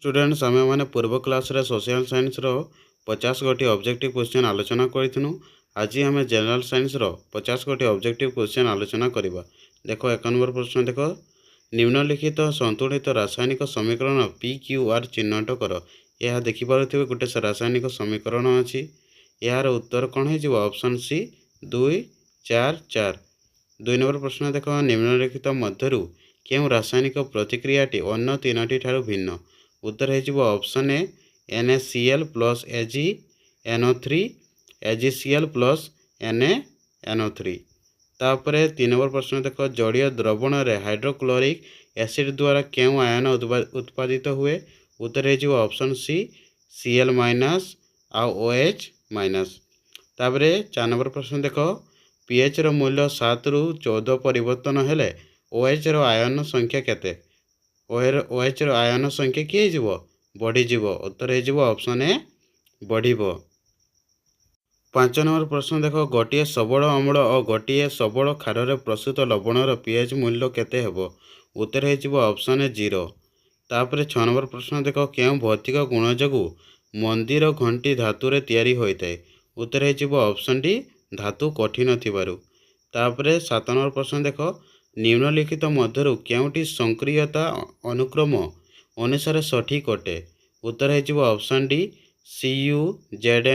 Students आमे माने पूर्व क्लास रे सोशल साइंस रो 50 गोटी ऑब्जेक्टिव क्वेश्चन आलोचना करिथिनु। आज आमे जनरल साइंस रो 50 गोटी ऑब्जेक्टिव क्वेश्चन आलोचना करिबा। देखो 1 नंबर प्रश्न देखो, निम्नलिखित संतुलित रासायनिक समीकरण पी क्यू आर चिह्नित कर। यह देखि पारुथिबे गोटे रासायनिक समीकरण अछि। यार उत्तर कोन हे जिवो? Option C 2 4 4। 2 नंबर प्रश्न देखो, निम्नलिखित मध्यरु केउ रासायनिक प्रतिक्रियाटी अन्य तीनोटी ठारू भिन्न? उत्तर है option A NaCl plus AgNO3 AgCl plus NaNO3। तापरे 3 नंबर प्रश्न देखो, जड़ीय द्रवण रे हाइड्रोक्लोरिक एसिड द्वारा केउ आयन उत्पादित हुए? उत्तर है ऑप्शन सी Cl माइनस आउ OH माइनस। तापरे 4 नंबर प्रश्न देखो, pH रो मूल्य 7 रु 14 परिवर्तन हेले OH रो आयन संख्या केते? OH रो आयन संख्या किए जीवो? बढ़ी जीवो। उत्तर है जीवो ऑप्शन ए बढ़ीबो। 5 नंबर प्रश्न देखो, गोटिए सबल अम्ल और गोटिए सबल क्षार प्रस्तुत लवणर pH मूल्य केते हेबो? उत्तर है जीवो ऑप्शन ए 0। तापरे 6 नंबर प्रश्न देखो, केउ भौतिक गुण जगु मंदिर घंटी धातु रे तैयारी होइतै? उत्तर है जीवो ऑप्शन डी धातु कठिन थिबारु। तापरे 7 नंबर प्रश्न देखो, निम्नलिखित मध्यरु केउटी संक्रियता अनुक्रम अनुसार सठिक अटे? उत्तर है ऑप्शन डी CuZnKAu।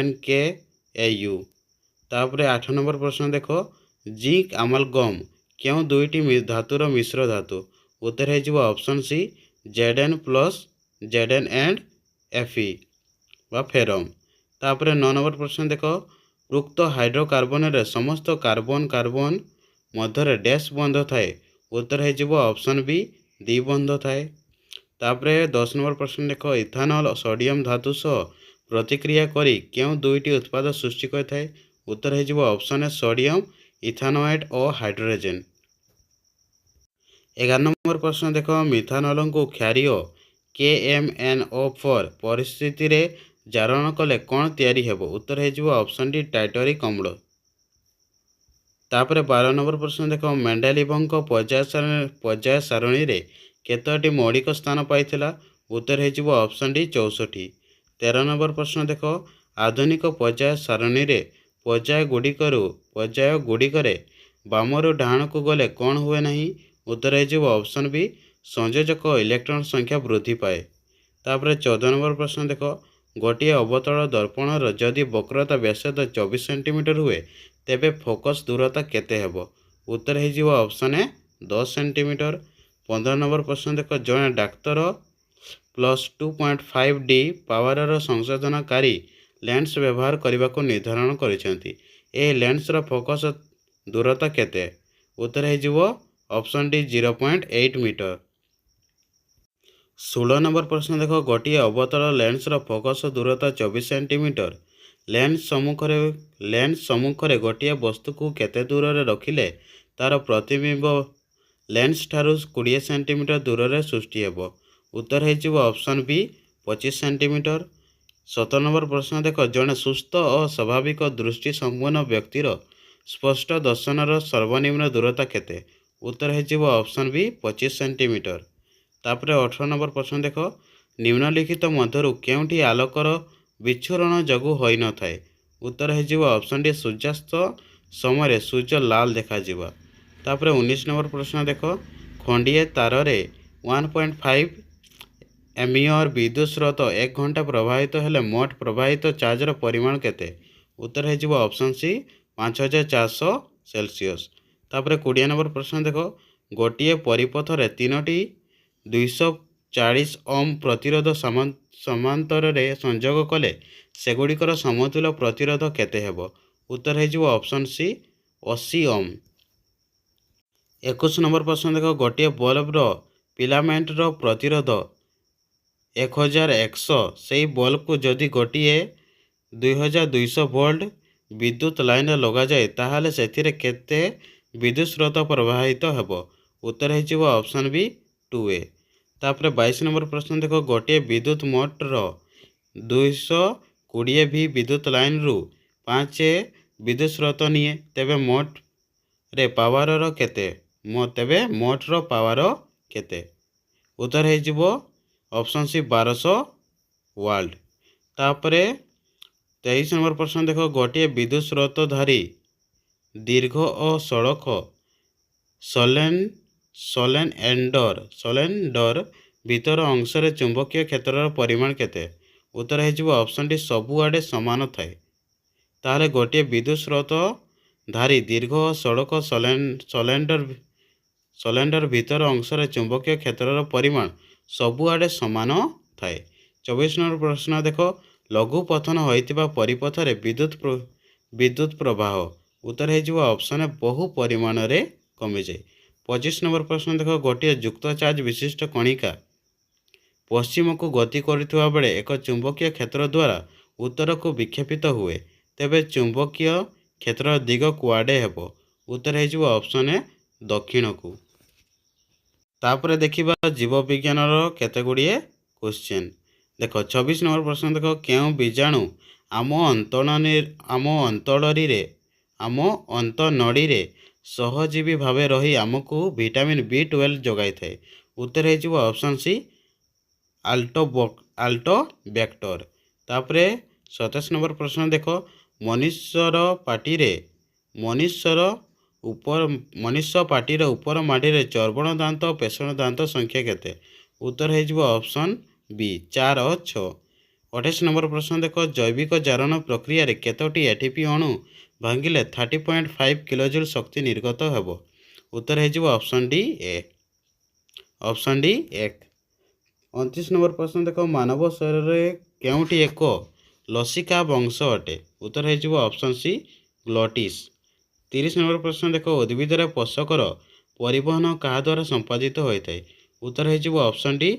तापरे 8 नंबर प्रश्न देखो, जिंक अमालगम केउ दुईटी धातुर मिश्र धातु? उत्तर है option C Zn plus Zn and Fe वा फेरम। तापरे 9 नंबर प्रश्न देखो, उक्त हाइड्रोकार्बन रे समस्त कार्बन कार्बन मध्य डैश बंध थाए? उत्तर है ऑप्शन बी द्विबंध थाए। तापरे 10 नंबर प्रश्न देखो, इथानल सोडियम धातु सह प्रतिक्रिया करी केउ दुईटी उत्पाद सृष्टि करथाए? उत्तर है ऑप्शन ए सोडियम इथानोएट और हाइड्रोजन। 11 नंबर प्रश्न देखो, मिथानल को क्षारीय KMNO4 परिस्थिति रे जारण कले कौन तैयारी हेबो? उत्तर है ऑप्शन डी टाइटरिक अम्ल। तापरे 12 नंबर प्रश्न देखो, मेंडेलिवଙ୍କ पर्याय सारणी रे केतोटी मौलिक स्थान पाइथिला? उत्तर है ऑप्शन डी 64। 13 नंबर प्रश्न देखो, आधुनिक पर्याय सारणी रे पर्याय गुड़िकरे बामरु डाण को गले कौन हुए नहीं? उत्तर है ऑप्शन बी संयोजक इलेक्ट्रॉन संख्या वृद्धि पाए। तापरे 14 नंबर प्रश्न देखो, गोटे अवतल दर्पणर जदि वक्रता व्यासद 24 सेंटीमीटर हुए तेबे फोकस दूरता केते हेबो? उत्तर है ऑप्शन ए 10 सेंटीमीटर। 15 नंबर प्रश्न देखो, जड़े डाक्तर प्लस 2.5D पावर संशोधनकारी लेंस व्यवहार करने को निर्धारण करिसेंती। ए लेंस रो फोकस दूरता केते? उत्तर है ऑप्शन डी 0.8 मीटर। 16 नंबर प्रश्न देखो, गोटे अवतल लेंस रो फोकस दूरता 24 सेंटीमीटर। लेंस सम्मुख रे गोटे वस्तु को केते दूर रे रखिले तार प्रतिबिंब लेंस ठारू 20 सेंटीमीटर दूर रे सृष्टि हेबो? उत्तर है ऑप्शन बी 25 सेंटीमीटर। 17 नंबर प्रश्न देखो, जड़े सुस्थ और स्वाभाविक दृष्टि संपन्न व्यक्तिर स्पष्ट दर्शनर सर्वनिम्न दूरता केते? उत्तर है ऑप्शन बी 25 सेंटीमीटर। तापरे 18 नंबर प्रश्न देखो, निम्नलिखित मध्यरु केउटी आलोकर विच्छुरण जगु होई न थाए? उत्तर है ऑप्शन डी सूर्यास्त समय सूर्य लाल देखा जिबा। तापरे 19 नंबर प्रश्न देखो, खंडिए तार रे 1.5 एम्पियर विद्युत स्रोत 1 घंटा प्रवाहित हेले मोट प्रवाहित चार्जर परिमाण केते? उत्तर है ऑप्शन सी 5400 सेल्सियस। तापरे 20 नंबर प्रश्न देखो, गोटे परिपथ रे तीनोटी 240 ओम प्रतिरोध समांतर रे संयोग कले सेगुड़िकर समतुल्य प्रतिरोध केते हेबो? उत्तर है ऑप्शन सी 80 ओम। 21 नंबर प्रश्न देखो, गोटे बल्ब रो फिलामेंट रो प्रतिरोध 1100 से बल्ब को जदि गोटे 2200 वोल्ट विद्युत लाइन लगा जाए ताहले सेथिरे केते विद्युत स्रोत प्रवाहित हेबो? उत्तर है ऑप्शन बी 2A। तापरे 22 नंबर प्रश्न देखो, गोटे विद्युत मोटर 220 भी विद्युत लाइन रु 5 विद्युत स्रोत निए तेबे मोट रे पावर रो केते? मोट रो पावर केते? उत्तर है ऑप्शन सी 1200 वाल्ट। तापरे 23 नंबर प्रश्न देख गोटे विद्युत स्रोतधारी दीर्घ और सड़क सोलेनडर भीतर अंशरे चुंबकीय क्षेत्रर परिमाण केते? उत्तर है ऑप्शन डी सबुआडे समान थाए। ताहले गोटे विद्युत स्रोत धारी दीर्घ और सड़क सोलेंडर भीतर अंशरे चुंबकीय क्षेत्रर परिमाण सबुआडे समान थाए। 24 नंबर प्रश्न देख लघु पतन होइतिबा परिपथरे विद्युत प्रवाह। उत्तर है ऑप्शन बहु परिमाण रे कमी जाए। 25 नंबर प्रश्न देख गोटे युक्त चार्ज विशिष्ट कणिका पश्चिम को गति करुवा बेले एक चुंबकीय क्षेत्र द्वारा उत्तर को विक्षेपित हुए तेबे चुंबकीय क्षेत्र दिग कुआडे हेबो? उत्तर है ऑप्शन ए दक्षिण को। तापरे देखिबा जीव विज्ञान केते गुड़िए क्वेश्चन। देख 26 नंबर प्रश्न देख क्यों बीजाणु आम अंतनड़ी रे सहजीवी भाव रही आमको विटामिन B12 जोगाई थाए? उत्तर है ऑप्शन सी आल्टोबैक्टर। तापरे 27 नंबर प्रश्न देख मनुष्य पार्टी ऊपर माटी रे चर्बण दांत और पेषण दांत संख्या केते? उत्तर है ऑप्शन बी 4 और 6। 28 नंबर प्रश्न देख जैविक जारण प्रक्रिया रे केतोटी एटीपी अणु भांगिले 30.5 किलोजूल शक्ति निर्गत हेबो? उत्तर है option D A. Option D 1। 29 number प्रश्न देख मानव शरीर रे केउटी एक लसिका वंश अटे? उत्तर है ऑप्शन सी ग्लटिस। 30 नंबर प्रश्न देख उद्भिद रे पोषकर परिवहन क्या द्वारा संपादित होता है? उत्तर है ऑप्शन डी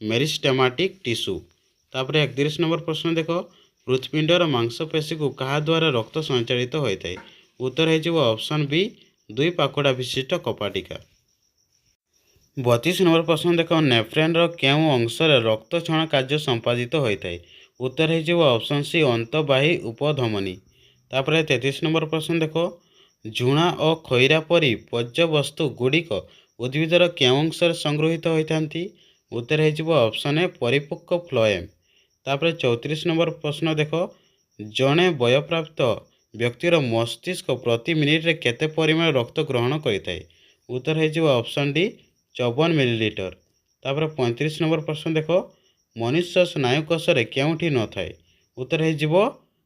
मेरिस्टेमाटिक टिश्यू। तापर 31 नंबर प्रश्न देख हृत्पिंडर मांसपेशी को क्या द्वारा रक्त संचालित होता है? उत्तर है ऑप्शन बी 2 पाखुड़ा विशिष्ट कपाटिका। 32 नंबर प्रश्न देख नेफ्रेन केउं अंश रक्त छण कार्य संपादित होता है? उत्तर है ऑप्शन सी अंतबाही उपधमनी। तापर 33 नंबर प्रश्न देख झुणा और खैरा परी पर्यवस्तु गुड़िक उद्भिदर केउं अंश संगृहित होता? उत्तर है ऑप्शन ए परिपक्व फ्लोएम। तापर 34 नंबर प्रश्न देख जड़े वयप्राप्त व्यक्तिर मस्तिष्क प्रति मिनिट रे केते परिमाण रक्त ग्रहण करिथाए? उत्तर है ऑप्शन डी 54 मिलीलीटर। तापर 35 नंबर प्रश्न देख मनुष्य स्नायुकोश केउठी न थाए? उत्तर है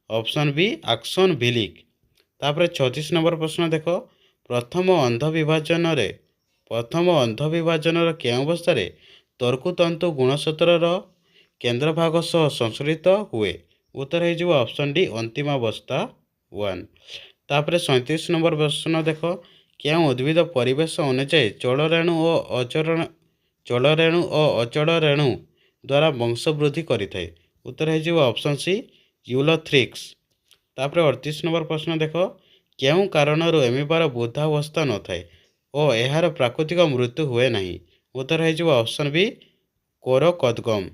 ऑप्शन बी एक्सन विलिक। तापर 36 नंबर प्रश्न देख प्रथम अंध विभाजन केउं अवस्था रे तर्कुतंतु गुणसूत्रर केंद्र भाग सह संश्लेषित हुए? उत्तर है ऑप्शन डी अंतिम अवस्था 1। तापर 37 नंबर प्रश्न देख केउं उद्भिद परिवेश अनुसार चलरेणु और अचल रेणु द्वारा वंश वृद्धि करिथाए? उत्तर है ऑप्शन सी यूलोथ्रिक्स। तापर 38 नंबर प्रश्न देख केउं कारणरू एमिबार बुद्धावस्था न थाए और एहार प्राकृतिक मृत्यु हुए नहीं? उत्तर है ऑप्शन बी कोरोकदगम।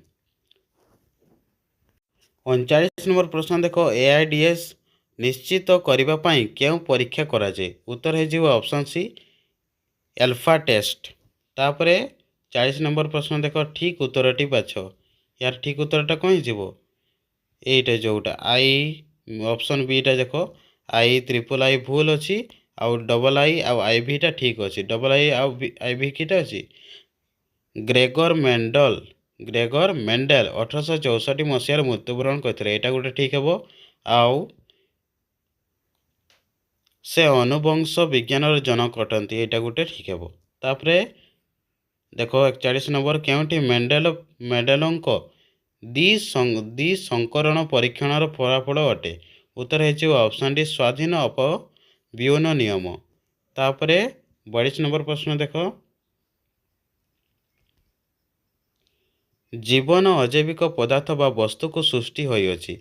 39 नंबर प्रश्न देख AIDS निश्चित करने पाई केउं परीक्षा करा जाए? उत्तर है ऑप्शन सी एल्फा टेस्ट। तापर 40 नंबर प्रश्न देख ठीक उत्तरटी बाछ। यार ठीक उत्तरटा कौन हो? एटा जोटा आई ऑप्शन बीटा देख I भूल अच्छी आउ डबल आई आउ IV टा ठीक अच्छी। डबल आई आउ IV किटा अच्छी ग्रेगर मेंडेल 1864 मसीह मृत्युवरण करते यहाँ गोटे ठीक हे। आउ से अनुवंश विज्ञान जनक अटंती यहाँ गोटे ठीक हे। तापर देख 41 नंबर केउंटी मेंडेलों द्वि संकरण परीक्षण फलाफल अटे? उत्तर है ऑप्शन डी स्वाधीन अपव्ययन नियम। तापर 42 नंबर प्रश्न देख जीवन अजैविक पदार्थ बा वस्तु को सृष्टि होइअछि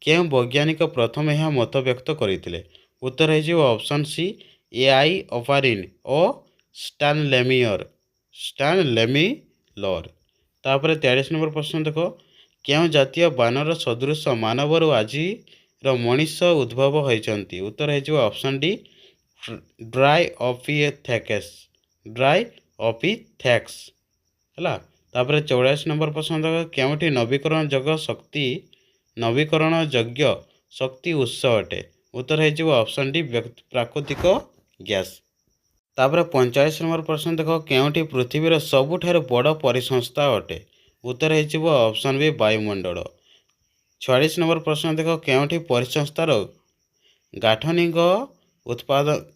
केउं वैज्ञानिक प्रथम यह मत व्यक्त करथिले? उत्तर है ऑप्शन सी AI ओपारिन और स्टानलेमियर। तापर 43 नंबर प्रश्न देख केउं जातीय बानर सदृश मानवर आज मनीष उद्भव होइचंती? उत्तर है ऑप्शन डी ड्राइओपिथेक्स है। तापर 44 नंबर प्रश्न देखो केउठी नवीकरण योग्य शक्ति उत्स अटे उत्तर है ऑप्शन डी प्राकृतिक गैस। तापर 45 नंबर प्रश्न देखो केउठी पृथ्वीर सबुठारु बड़ परिसंस्था अटे उत्तर है ऑप्शन बी वायुमंडल। 46 नंबर प्रश्न देखो केउठी परिसंस्थार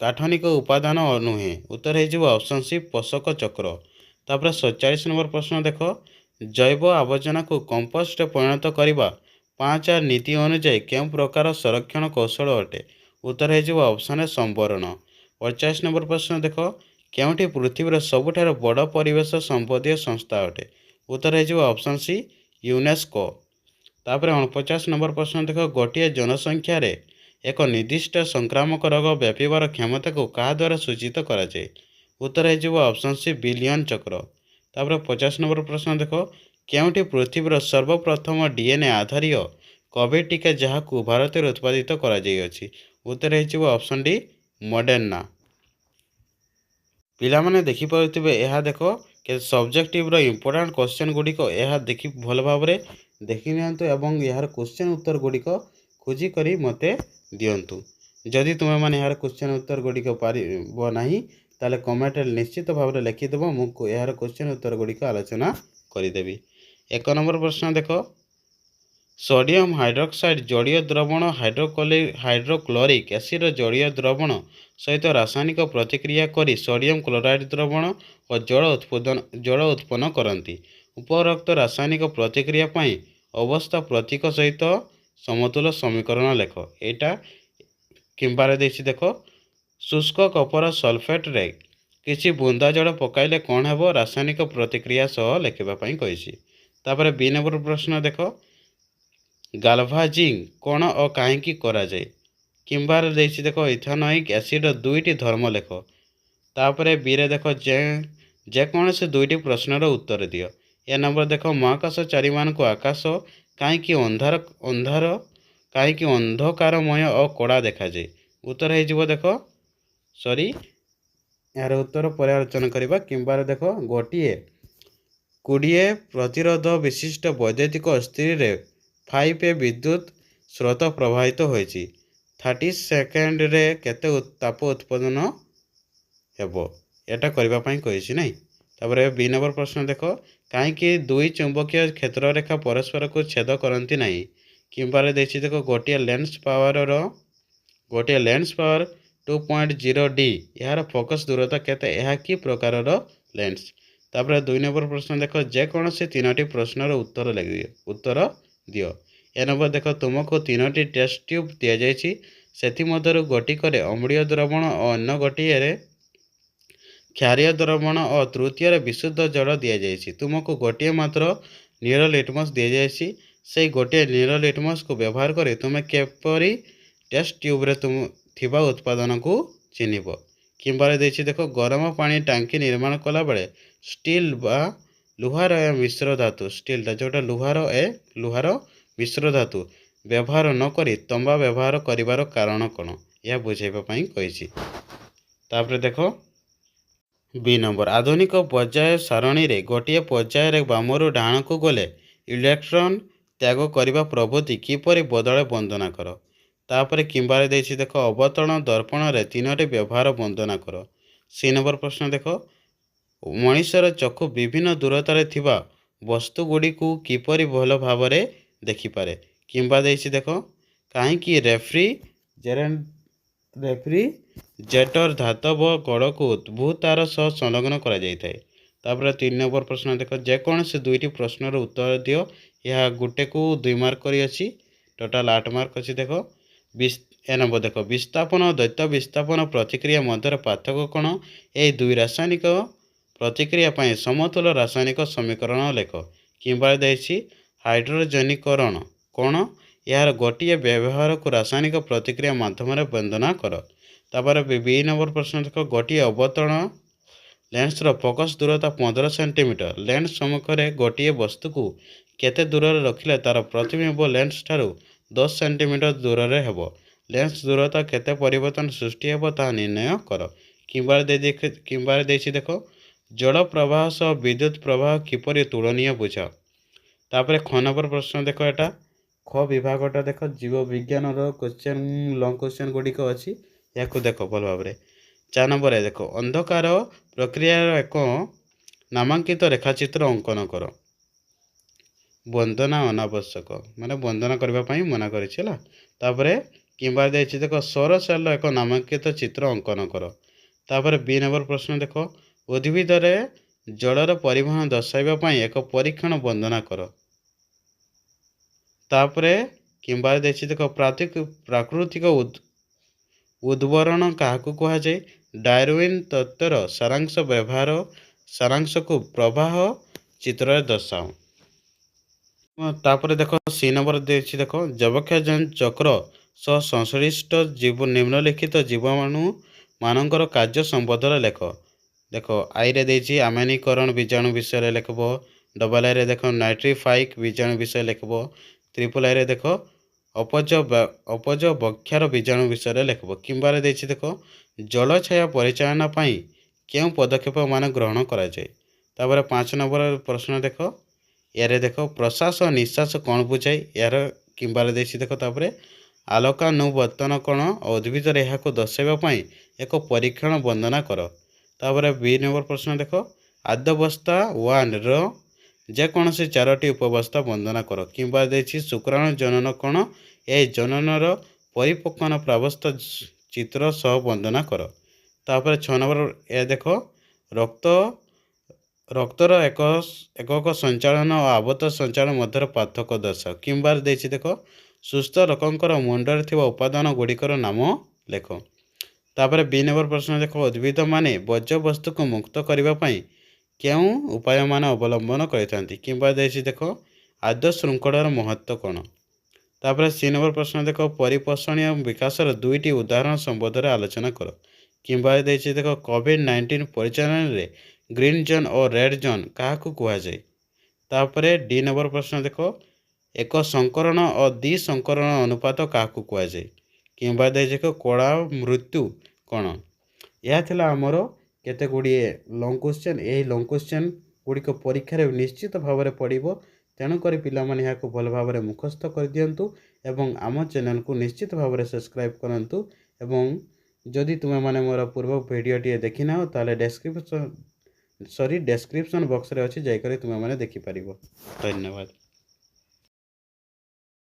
गाठनिक उपादान नुहे उत्तर है ऑप्शन सी पोषक चक्र। तापर 47 नंबर प्रश्न देखो जैव आवर्जना को कंपोस्ट परिणत करने 5 नीति अनुଯାयी केउं प्रकार संरक्षण कौशल अटे उत्तर है ऑप्शन ए संवरण। 48 नंबर प्रश्न देखो केउठी पृथ्वीर सबुठारु बड़ परिवेश संबंधी संस्था अटे उत्तर है ऑप्शन सी यूनेस्को। तापर 49 नंबर प्रश्न देखो गोटे जनसंख्या रे एक निर्दिष्ट संक्रामक रोग व्यापार क्षमता को क्या द्वारा सूचित कराए उत्तर है ऑप्शन सी बिलियन चक्र। तापर 50 नंबर प्रश्न देखो केउठी पृथ्वीर सर्वप्रथम डीएनए आधारित कोविड टीका जहाँ भारत में उत्पादित कराई उत्तर है ऑप्शन डी मॉडर्ना। पिलामाने देखि पारुथिबे यह देखो के सब्जेक्टिव रो इंपोर्टेंट क्वेश्चन गुड़िक यह देखि भल भाव में देखि नियंतु एवं यार क्वेश्चन उत्तर गुड़िक खोजी करी मते दियंतु। जदि तुमे माने यार क्वेश्चन उत्तर गुड़िक पारिबो नाही ताले कमेंट निश्चित भाव में लिखिदेव मुझे यार क्वेश्चन उत्तर गुड़िक आलोचना करदेवी। 1 नंबर प्रश्न देखो सोडियम हाइड्रोक्साइड जड़ीय द्रवण हाइड्रोक्लोरिक एसिड जड़ीय द्रवण सहित रासायनिक प्रतिक्रिया करी सोडियम क्लोराइड द्रवण और जल उत्पन्न करती। उपरोक्त रासायनिक प्रतिक्रिया पाई अवस्था प्रतीक सहित समतुल समीकरण लेख। एटा किंबारे देछि देखो शुष्क कपर सल्फेट रे किसी बुंदा जल पकाइले कौन हेबो रासायनिक प्रतिक्रिया सह लिखिबा पई कहिछि। तापर बी नंबर प्रश्न देखो गाल्भाजिंग कौन और कहीं करा जाए किंबार देछि देखो इथेनॉइक एसिड दुईटी धर्म लेख। तापर बी रे देखो जेकोसी दुईटी प्रश्नर उत्तर दियो। ए नंबर देखो महाकाश चारिमान को आकाश कहीं अंधार कहीं अंधकारमय और कड़ा देखा जाए उत्तर है देखो सॉरी यार उत्तर पर आलोचना करवा। किंबार देखो गोटे 20 प्रतिरोध विशिष्ट वैद्युतिक स्त्री रे 5 विद्युत स्रोत प्रवाहित होइछि 30 सेकेंड रे केते ताप उत्पादन हेबो एटा करबा पई कहिछि नै। तापर बी नंबर प्रश्न देखो कहीं दुई चुंबकीय क्षेत्र रेखा परस्पर को छेद करती नहीं किंबारे देछि देखो गोटे लेंस पावर 2.0 डी यार फोकस दूरता केते यह कि प्रकार लेंस। तापर 2 नंबर प्रश्न देखो जेकोसी 3टी प्रश्नर उत्तर दियो। ए नंबर देखो तुमको 3टी टेस्ट ट्यूब दि जाइछि सेथिमध्यरु गोटिकरे अम्लीय द्रवण और अन्य गोटिए क्षारीय द्रवण और तृतीय विशुद्ध जल दि जाइछि। तुमको गोटे मात्र नील लिटमस दि जाइछि से गोटे नील लिटमस को व्यवहार कर तुम केपरी टेस्ट ट्यूब रे तुम थिबा उत्पादन को चिन्हब। किंबारे देछि देखो गरम पानी टांकी निर्माण कला बेले स्टील बा लुहार मिश्र धातु स्टीलटा जोटा लुहार मिश्र धातु व्यवहार न करी तंबा व्यवहार करिवार कारण कौन यह बुझाइबा पई कहिछि। तापर देखो बी नंबर आधुनिक पर्याय सारणी रे गोटे पर्याय रे बामरु डाण को गले इलेक्ट्रॉन त्याग करने प्रवृत्ति किपरि बदले वंदना कर। तापर किंबारे देछि देखो अवतरण दर्पण रे 3टी व्यवहार वंदना कर। सी नंबर प्रश्न देखो मनुष्यर चक्षु विभिन्न दूरतार थिबा वस्तु गुड़ी को किपरि भल भाव में देखिपारे किंबा देछि देखो कहीं रेफ्रिजेटर धातव गड़ को भूतार सह संलग्न करा जायथाय। तापर 3 नंबर प्रश्न देखो जेकोसी 2टी प्रश्नर उत्तर दियो यह गोटे को 2 मार्क करी अछि टोटाल 8 मार्क अच्छी। देखो ए नंबर देखो विस्थापन और द्वैत विस्थापन प्रतिक्रिया मध्य पार्थक्य कौन ये 2 रासायनिक प्रतिक्रिया पाई समतुल रासायनिक समीकरण लेख। किंबा देछि हाइड्रोजनीकरण कौन यार गोटे व्यवहार को रासायनिक प्रतिक्रिया माध्यम वंदना कर। तापर बी नंबर प्रश्न देखो गोटे अवतरण लेंसर फोकस दूरता 15 सेंटीमीटर लेंस सम्मुख में गोटे वस्तु को केते दूर रखिले तार प्रतिबिंब लेंस ठारू 10 सेंटीमीटर दूर रे हेबो लेंस दूरता केते परिवर्तन सृष्टि हेबो ता निर्णय कर। किंबार देछि देखो ଜଳ ପ୍ରବାହ ସହ ବିଦ୍ୟୁତ୍ ପ୍ରବାହ କିପରି ତୁଳନୀୟ ବୁଝାଅ। ତାପରେ ख ନମ୍ବର ପ୍ରଶ୍ନ ଦେଖ, ଏଟା ख ବିଭାଗଟା ଦେଖ, ଜୀବ ବିଜ୍ଞାନର କ୍ୱେଶ୍ଚନ୍ ଲଙ୍ଗ୍ କ୍ୱେଶ୍ଚନ୍ ଗୁଡ଼ିକ ଅଛି, ଏହାକୁ ଦେଖ ଭଲ ଭାବରେ। 4 ନମ୍ବରରେ ଦେଖ, ଅନ୍ଧକାର ପ୍ରକ୍ରିୟାର ଏକ ନାମାଙ୍କିତ ରେଖାଚିତ୍ର ଅଙ୍କନ କର। ବନ୍ଦନା ଅନାବଶ୍ୟକ, ମାନେ ବନ୍ଦନା କରିବା ପାଇଁ ମନା କରିଛି ହେଲା। ତାପରେ କିମ୍ବା ଦେଇଛି ଦେଖ, ସୌର ସେଲ୍ର ଏକ ନାମାଙ୍କିତ ଚିତ୍ର ଅଙ୍କନ କର। ତାପରେ B ନମ୍ବର ପ୍ରଶ୍ନ ଦେଖ, ଉଦ୍ଭିଦରେ ଜଳର ପରିବହନ ଦର୍ଶାଇବା ପାଇଁ ଏକ ପରୀକ୍ଷଣ ବର୍ଣ୍ଣନା କର। ତାପରେ କିମ୍ବା ଦେଇଛି ଦେଖ, ପ୍ରାକୃତିକ ଉଦ୍ବରଣ କାହାକୁ କୁହାଯାଏ। ଡାରୱିନ୍ ତତ୍ତ୍ୱର ସାରାଂଶକୁ ପ୍ରବାହ ଚିତ୍ରରେ ଦର୍ଶାଅ। ତାପରେ ଦେଖ C ନମ୍ବର ଦେଇଛି ଦେଖ, ଯବକ୍ଷାରଜାନ ଚକ୍ର ସହ ସଂଶ୍ଳିଷ୍ଟ ନିମ୍ନଲିଖିତ ଜୀବାଣୁ ମାନଙ୍କର କାର୍ଯ୍ୟ ସମ୍ବନ୍ଧରେ ଲେଖ। ଦେଖ ଆଇରେ ଦେଇଛି ଆମେନିକରଣ ବୀଜାଣୁ ବିଷୟରେ ଲେଖିବ। ଡବଲ ଆଇରେ ଦେଖ ନାଇଟ୍ରିଫାଇକ୍ ବୀଜାଣୁ ବିଷୟରେ ଲେଖିବ। ତ୍ରିପଲ ଆଇରେ ଦେଖ ଅପଜ ବକ୍ଷାର ବୀଜାଣୁ ବିଷୟରେ ଲେଖିବ। କିମ୍ବାରେ ଦେଇଛି ଦେଖ, ଜଳଛାୟା ପରିଚାଳନା ପାଇଁ କେଉଁ ପଦକ୍ଷେପ ମାନ ଗ୍ରହଣ କରାଯାଏ। ତାପରେ 5 ନମ୍ବର ପ୍ରଶ୍ନ ଦେଖ, ଏରେ ଦେଖ ପ୍ରଶ୍ୱାସ ନିଶ୍ୱାସ କ'ଣ ବୁଝାଏ, ଏହାର କିମ୍ବାରେ ଦେଇଛି ଦେଖ। ତାପରେ ଆଲୋକାନୁବର୍ତ୍ତନ କ'ଣ, ଉଦ୍ଭିଦରେ ଏହାକୁ ଦର୍ଶାଇବା ପାଇଁ ଏକ ପରୀକ୍ଷଣ ବର୍ଣ୍ଣନା କର। ତାପରେ B ନମ୍ବର ପ୍ରଶ୍ନ ଦେଖ, ଆଦ୍ୟାବସ୍ଥା 1ର ଯେକୌଣସି 4ଟି ଉପବସ୍ଥା ବର୍ଣ୍ଣନା କର। କିମ୍ବା ଦେଇଛି ଶୁକ୍ରାଣୁ ଜନନ କ'ଣ, ଏହି ଜନନର ପରିପକ୍ୱନ ପ୍ରାବସ୍ଥା ଚିତ୍ର ସହ ବର୍ଣ୍ଣନା କର। ତାପରେ 6 ନମ୍ବର ଏ ଦେଖ, ରକ୍ତର ଏକକ ସଞ୍ଚାଳନ ଓ ଆବର୍ତ୍ତ ସଞ୍ଚାଳନ ମଧ୍ୟରେ ପାର୍ଥକ୍ୟ ଦର୍ଶାଅ। କିମ୍ବା ଦେଇଛି ଦେଖ, ସୁସ୍ଥ ଲୋକଙ୍କର ମୁଣ୍ଡରେ ଥିବା ଉପାଦାନ ଗୁଡ଼ିକର ନାମ ଲେଖ। ତାପରେ B ନମ୍ବର ପ୍ରଶ୍ନ ଦେଖ, ଉଦ୍ଭିଦମାନେ ବର୍ଜ୍ୟବସ୍ତୁକୁ ମୁକ୍ତ କରିବା ପାଇଁ କେଉଁ ଉପାୟମାନ ଅବଲମ୍ବନ କରିଥାନ୍ତି। କିମ୍ବା ଦେଇଛି ଦେଖ, ଆଦ୍ୟ ଶୃଙ୍ଖଳାର ମହତ୍ତ୍ୱ କ'ଣ। ତାପରେ C ନମ୍ବର ପ୍ରଶ୍ନ ଦେଖ, ପରିପୋଷଣୀୟ ବିକାଶର 2ଟି ଉଦାହରଣ ସମ୍ବନ୍ଧରେ ଆଲୋଚନା କର। କିମ୍ବା ଦେଇଛି ଦେଖ, କୋଭିଡ୍-19 ପରିଚାଳନାରେ ଗ୍ରୀନ୍ ଜୋନ୍ ଓ ରେଡ୍ ଜୋନ୍ କାହାକୁ କୁହାଯାଏ। ତାପରେ D ନମ୍ବର ପ୍ରଶ୍ନ ଦେଖ, ଏକ ସଂକରଣ ଓ ଦ୍ୱିସଂକରଣ ଅନୁପାତ କାହାକୁ କୁହାଯାଏ। କିମ୍ବା ଦେଇଛି କଳା ମୃତ୍ୟୁ କ'ଣ। ଏହା ଥିଲା ଆମର କେତେ ଗୁଡ଼ିଏ ଲଙ୍ଗ୍ କ୍ୱେଶ୍ଚନ୍। ଏହି ଲଙ୍ଗ୍ କ୍ୱେଶ୍ଚନ୍ ଗୁଡ଼ିକ ପରୀକ୍ଷାରେ ନିଶ୍ଚିତ ଭାବରେ ପଡ଼ିବ। ତେଣୁକରି ପିଲାମାନେ ଏହାକୁ ଭଲ ଭାବରେ ମୁଖସ୍ଥ କରିଦିଅନ୍ତୁ ଏବଂ ଆମ ଚ୍ୟାନେଲକୁ ନିଶ୍ଚିତ ଭାବରେ ସବସ୍କ୍ରାଇବ୍ କରନ୍ତୁ। ଏବଂ ଯଦି ତୁମେମାନେ ମୋର ପୂର୍ବ ଭିଡ଼ିଓଟିଏ ଦେଖିନାହ ତାହେଲେ ଡେସ୍କ୍ରିପସନ୍ ବକ୍ସରେ ଅଛି, ଯାଇକରି ତୁମେମାନେ ଦେଖିପାରିବ। ଧନ୍ୟବାଦ।